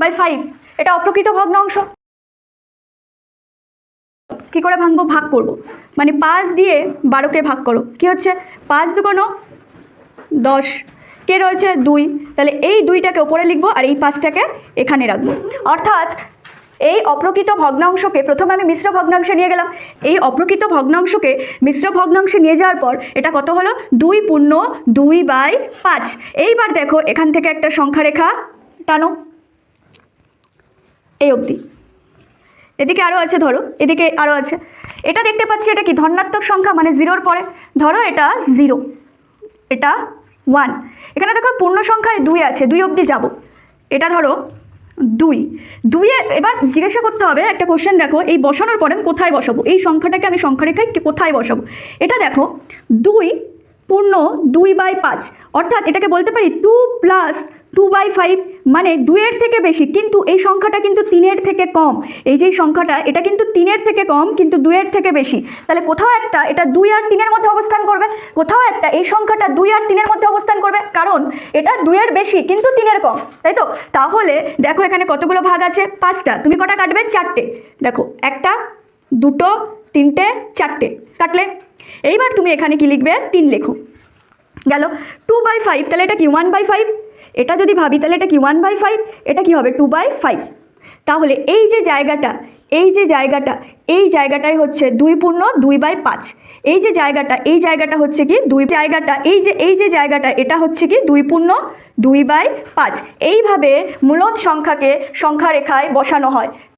1/5, এটা অপ্রকৃত ভগ্নাংশ। কী করে ভাঙবো? ভাগ করব, মানে 5 দিয়ে 12কে ভাগ করো, কি হচ্ছে 5 দুগুণ 10, কে রয়েছে 2, তাহলে এই 2টাকে ওপরে লিখবো আর এই 5টাকে এখানে রাখবো। অর্থাৎ এই অপ্রকৃত ভগ্নাংশকে প্রথমে আমি মিশ্র ভগ্নাংশে নিয়ে গেলাম, এই অপ্রকৃত ভগ্নাংশকে মিশ্র ভগ্নাংশে নিয়ে যাওয়ার পর এটা কত হলো 2/2/5। এইবার দেখো এখান থেকে একটা সংখ্যা রেখা টানো এই অবধি, এদিকে আরও আছে, ধরো এদিকে আরও আছে, এটা দেখতে পাচ্ছি এটা কি ধনাত্মক সংখ্যা, মানে 0-র পরে, ধরো এটা 0, এটা 1, এখানে দেখো পূর্ণ সংখ্যায় 2 আছে, 2 অবধি যাব, এটা ধরো 2 এবার জিজ্ঞাসা করতে হবে একটা কোশ্চেন, দেখো এই বসানোর পরে আমি কোথায় বসাবো, এই সংখ্যাটাকে আমি সংখ্যা রেখায় কোথায় বসাবো, এটা দেখো 2/5, অর্থাৎ এটাকে বলতে পারি 2+2/5, মানে 2-এর থেকে বেশি, কিন্তু এই সংখ্যাটা কিন্তু 3-এর থেকে কম, এই যে সংখ্যাটা এটা কিন্তু 3-এর থেকে কম কিন্তু 2-এর থেকে বেশি, তাহলে কোথাও একটা এটা 2 আর 3-এর মধ্যে অবস্থান করবে, কোথাও একটা এই সংখ্যাটা 2 আর 3-এর মধ্যে অবস্থান করবে, কারণ এটা 2-এর বেশি কিন্তু 3-এর কম, তাই তো? তাহলে দেখো এখানে কতগুলো ভাগ আছে? 5টা, তুমি কটা কাটবে? 4টে, দেখো 1টা 2টো 3টে 4টে কাটলে, এইবার তুমি এখানে কি লিখবে? 3 লেখো, গেল 2/5, তাহলে এটা কি 1/5, এটা যদি ভাবি তাহলে এটা কি 1/5, এটা কি হবে 2/5, তাহলে এই যে জায়গাটাই হচ্ছে 2/2/5, এই যে জায়গাটা হচ্ছে কি এই যে জায়গাটা এটা হচ্ছে কি 2/2/5। এইভাবে মূলদ সংখ্যাকে সংখ্যা রেখায় বসানো হয়।